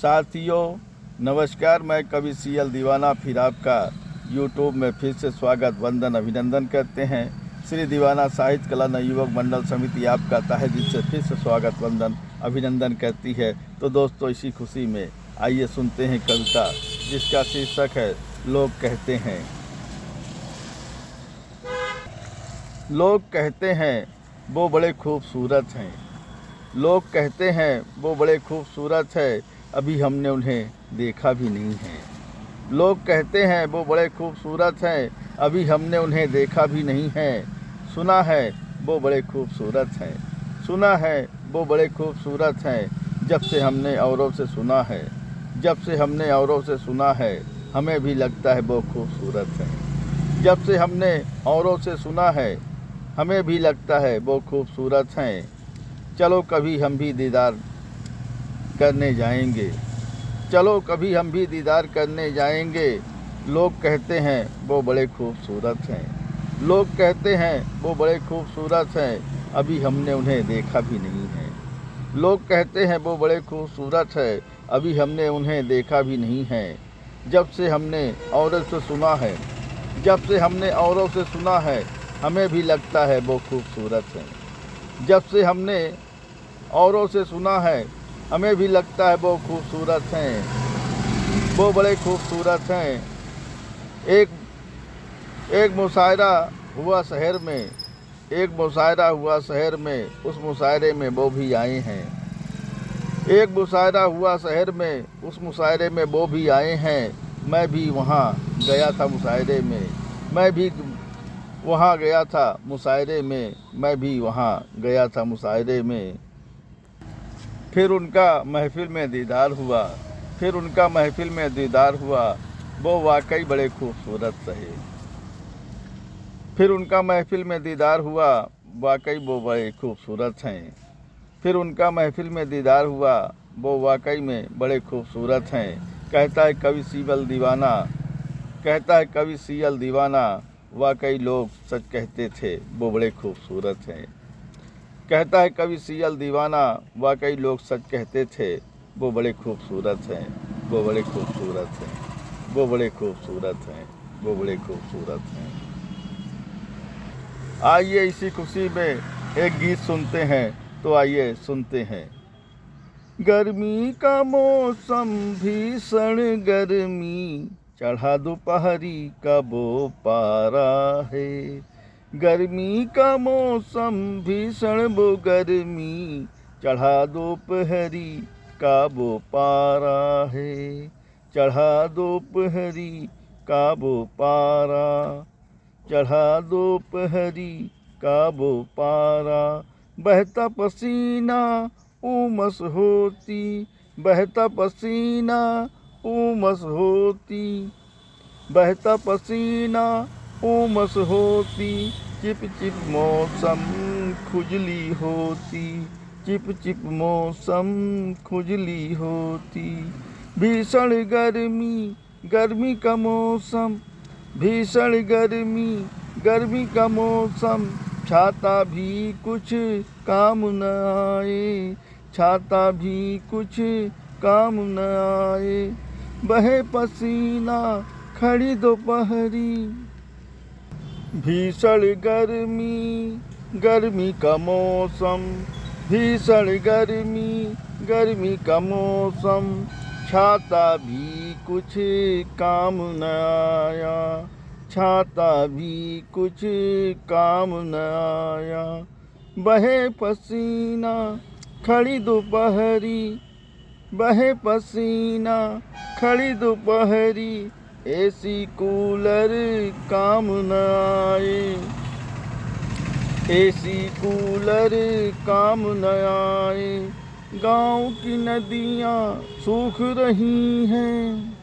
साथियों नमस्कार, मैं कवि सीएल दीवाना फिर आपका यूट्यूब में फिर से स्वागत वंदन अभिनंदन करते हैं। श्री दीवाना साहित्य कला नवयुवक मंडल समिति आपका तहे दिल से फिर से स्वागत वंदन अभिनंदन करती है। तो दोस्तों, इसी खुशी में आइए सुनते हैं कविता जिसका शीर्षक है लोग कहते हैं। लोग कहते हैं वो बड़े खूबसूरत हैं। लोग कहते हैं वो बड़े खूबसूरत है, अभी हमने उन्हें देखा भी नहीं है। लोग कहते हैं वो बड़े खूबसूरत हैं, अभी हमने उन्हें देखा भी नहीं है। सुना है वो बड़े खूबसूरत हैं, सुना है वो बड़े खूबसूरत हैं। जब से हमने औरों से सुना है, जब से हमने औरों से सुना है, हमें भी लगता है वो खूबसूरत हैं। जब से हमने औरों से सुना है, हमें भी लगता है वो खूबसूरत हैं। चलो कभी हम भी दीदार करने जाएंगे, चलो कभी हम भी दीदार करने जाएंगे। लोग कहते हैं वो बड़े खूबसूरत हैं। लोग कहते हैं वो बड़े खूबसूरत हैं, अभी हमने उन्हें देखा भी नहीं है। लोग कहते हैं वो बड़े खूबसूरत है, अभी हमने उन्हें देखा भी नहीं है। जब से हमने औरों से सुना है, जब से हमने औरों से सुना है, हमें भी लगता है वो खूबसूरत हैं। जब से हमने औरों से सुना है, हमें भी लगता है वो खूबसूरत हैं, वो बड़े खूबसूरत हैं। एक मुशायरा हुआ शहर में, एक मुशायरा हुआ शहर में, उस मुशायरे में वो भी आए हैं। एक मुशायरा हुआ शहर में, उस मुशायरे में वो भी आए हैं। मैं भी वहाँ गया था मुशायरे में, मैं भी वहाँ गया था मुशायरे में, मैं भी वहाँ गया था मुशायरे में। फिर उनका महफिल में दीदार हुआ, फिर उनका महफिल में दीदार हुआ, वो वाकई बड़े खूबसूरत रहे। फिर उनका महफिल में दीदार हुआ, वाकई वो बड़े खूबसूरत हैं। फिर उनका महफिल में दीदार हुआ, वो वाकई में बड़े खूबसूरत हैं। कहता है कवि सीएल दीवाना, कहता है कवि सीएल दीवाना, वाकई लोग सच कहते थे वो बड़े खूबसूरत हैं। कहता है कवि सीएल दीवाना, वाकई लोग सच कहते थे वो बड़े खूबसूरत हैं, वो बड़े खूबसूरत हैं, वो बड़े खूबसूरत हैं, वो बड़े खूबसूरत हैं। आइए इसी खुशी में एक गीत सुनते हैं, तो आइए सुनते हैं। गर्मी का मौसम भीषण गर्मी, चढ़ा दोपहरी का वो पारा है। गर्मी का मौसम भीषण वो गर्मी, चढ़ा दोपहरी का वो पारा है। चढ़ा दोपहरी का वो पारा, चढ़ा दोपहरी का वो पारा। बहता पसीना उमस होती, बहता पसीना उमस होती, बहता पसीना उमस होती। चिप चिप मौसम खुजली होती, चिप चिप मौसम खुजली होती। भीषण गर्मी, गर्मी का मौसम, भीषण गर्मी, गर्मी का मौसम। छाता भी कुछ काम न आए, छाता भी कुछ काम न आए। बहे पसीना खड़ी दोपहरी, भीषण गर्मी, गर्मी का मौसम। भीषण गर्मी, गर्मी का मौसम। छाता भी कुछ काम न आया, छाता भी कुछ काम न आया। बहे पसीना खड़ी दोपहरी, बहे पसीना खड़ी दोपहरी। एसी कूलर काम न आए, एसी कूलर काम न आए। गाँव की नदियाँ सूख रही हैं,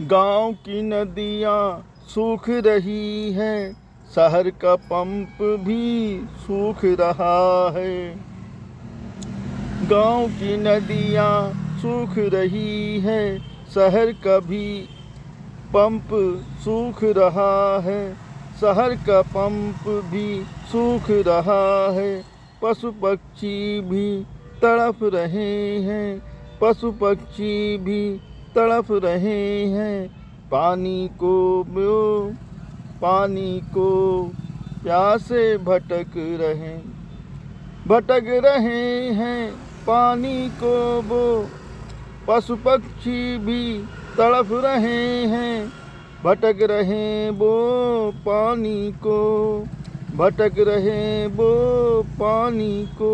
गाँव की नदियाँ सूख रही हैं। शहर का पंप भी सूख रहा है, गाँव की नदियाँ सूख रही है। शहर का भी पंप सूख रहा है, शहर का पंप भी सूख रहा है। पशु पक्षी भी तड़प रहे हैं, पशु पक्षी भी तड़प रहे हैं पानी को, वो पानी को प्यासे भटक रहे हैं पानी को, वो पशु पक्षी भी तड़प रहे हैं भटक रहे वो पानी को, भटक रहे वो पानी को।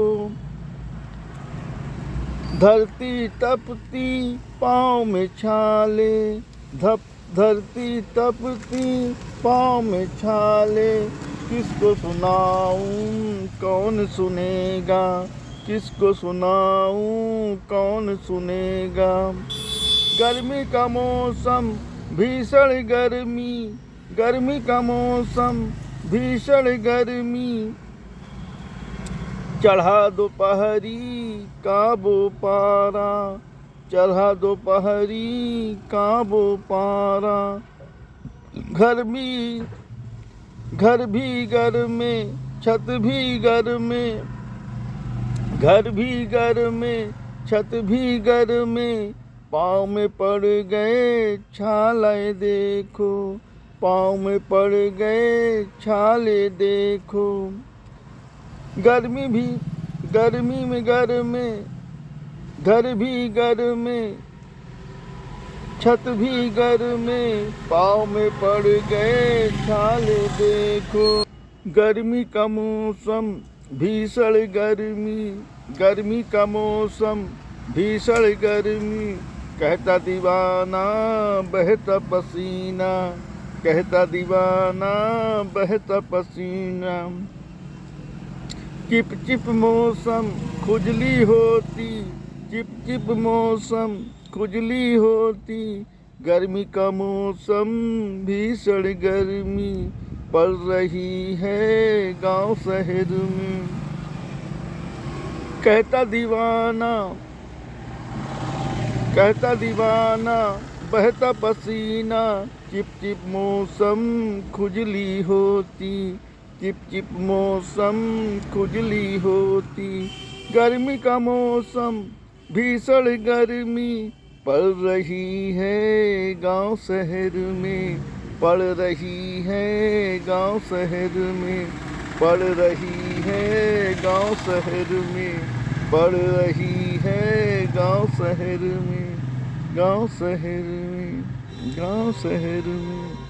धरती तपती पाँव में छाले, धरती तपती पाँव में छाले, किसको सुनाऊं कौन सुनेगा, किसको सुनाऊं कौन सुनेगा। गर्मी का मौसम भीषण गर्मी, गर्मी का मौसम भीषण गर्मी, चढ़ा दोपहरी का वो पारा, चढ़ा दोपहरी का वो पारा। घर भी घर में, छत भी घर में, घर भी घर में, छत भी घर में, पाँव में पड़ गए छाले देखो, पाँव में पड़ गए छाले देखो। गर्मी में घर में, घर भी घर में, छत भी घर में, पाँव में पड़ गए छाले देखो। गर्मी का मौसम भीषण गर्मी, गर्मी का मौसम भीषण गर्मी, कहता दीवाना बहता पसीना, कहता दीवाना बहता पसीना। चिप चिप मौसम खुजली होती, चिप चिप मौसम खुजली होती, गर्मी का मौसम भीषण गर्मी पड़ रही है गांव शहर में। कहता दीवाना बहता पसीना, चिप चिप मौसम खुजली होती, चिप चिप मौसम खुजली होती, गर्मी का मौसम भीषण गर्मी पड़ रही है गांव शहर में, पड़ रही है गांव शहर में, पड़ रही है गांव शहर में, पड़ रही है गांव शहर में, गांव शहर में, गांव शहर में।